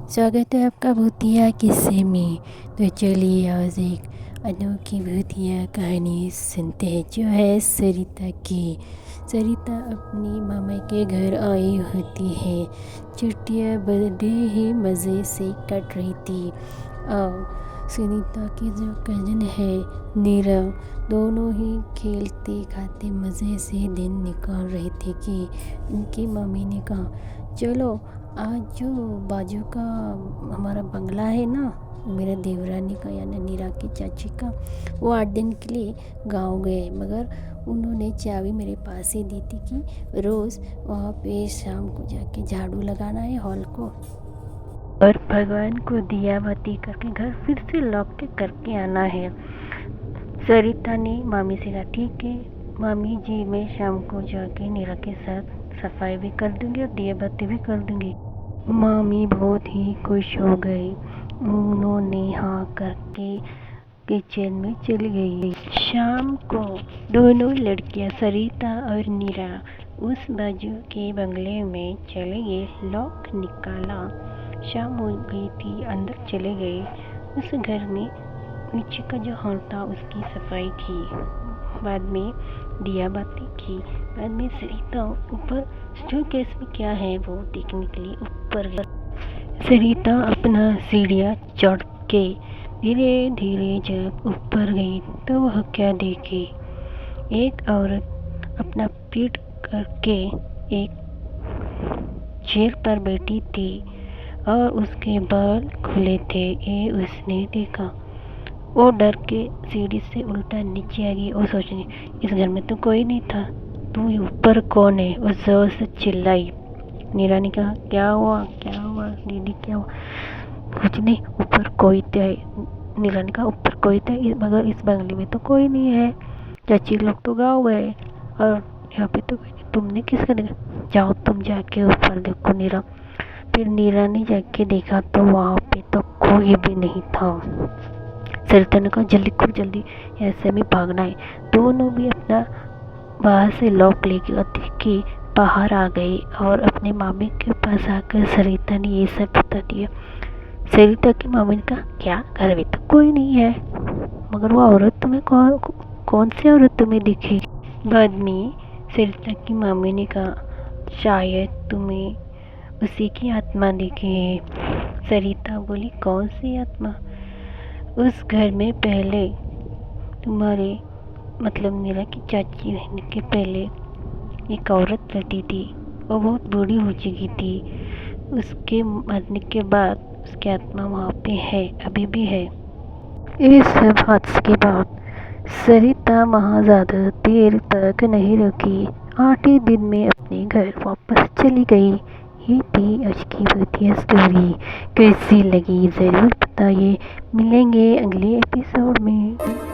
स्वागत है आपका भूतिया किस्से में। तो चलिए आज एक अनोखी भूतिया कहानी सुनते हैं जो है सरिता की। सरिता अपनी मामा के घर आई होती है। छुट्टियाँ बड़े ही मज़े से कट रही थी और सुनीता की जो कज़न है नीरा, दोनों ही खेलते खाते मज़े से दिन निकाल रहे थे कि उनकी मम्मी ने कहा चलो आज जो बाजू का हमारा बंगला है ना, मेरे देवरानी का यानी नीरा की चाची का, वो 8 दिन के लिए गांव गए, मगर उन्होंने चाबी मेरे पास ही दी थी कि रोज़ वहाँ पे शाम को जाके झाड़ू लगाना है हॉल को और भगवान को दिया बत्ती करके घर फिर से लॉक के करके आना है। सरिता ने मामी से कहा ठीक है मामी जी, मैं शाम को जाके नीरा के साथ सफाई भी कर दूंगी और दिया बत्ती भी कर दूंगी। मामी बहुत ही खुश हो गई। उन्होंने हाँ करके किचन में चली गई। शाम को दोनों लड़कियां सरिता और नीरा उस बाजू के बंगले में चले गए। लॉक निकाला, शाम हो गई थी, अंदर चले गए। उस घर में नीचे का जो हॉल था उसकी सफाई की, बाद में दिया बाती की, बाद में सरिता ऊपर स्टोरकेस में क्या है वो देखने के लिए ऊपर गई। सरिता अपना सीढ़ियाँ चढ़ के धीरे धीरे जब ऊपर गई तो वह क्या देखी, एक औरत अपना पीठ करके एक चेयर पर बैठी थी और उसके बाल खुले थे। ये उसने देखा, वो डर के सीढ़ी से उल्टा नीचे आ गई और सोचने इस घर में तो कोई नहीं था, तू ऊपर कौन है, उस जोर से चिल्लाई। नीरा ने कहा क्या हुआ दीदी क्या हुआ? कुछ नहीं, ऊपर कोई तो है। नीरा ने कहा ऊपर कोई तो है मगर इस बंगले में तो कोई नहीं है, चाची लोग तो गाँव गए और यहाँ पे तो कोई नहीं, तुमने किसका देखा? जाओ तुम जाके ऊपर देखो नीरा। फिर नीरा ने जाके देखा तो वहाँ पे तो कोई भी नहीं था। सरिता ने कहा जल्दी करो जल्दी, ऐसे में भागना है। दोनों भी अपना बाहर से लॉक लेके देख के बाहर आ गए और अपने मामी के पास आकर सरिता ने ये सब बता दिया। सरिता की मामी ने कहा क्या घर में तो कोई नहीं है, मगर वो औरत तुम्हें कौन सी औरत तुम्हें दिखी? बाद में सरिता की मामी ने कहा शायद तुम्हें उसी की आत्मा दिखी है। सरिता बोली कौन सी आत्मा? उस घर में पहले तुम्हारे मतलब नीरा की चाची रहने के पहले एक औरत रहती थी, वो बहुत बूढ़ी हो चुकी थी। उसके मरने के बाद उसकी आत्मा वहाँ पे है, अभी भी है। इस सब हादसे के बाद सरिता वहाँ ज़्यादा देर तक नहीं रुकी, 8 ही दिन में अपने घर वापस चली गई। ये थी आज की भूतिया स्टोरी। कैसी लगी ज़रूर बताइए। मिलेंगे अगले एपिसोड में।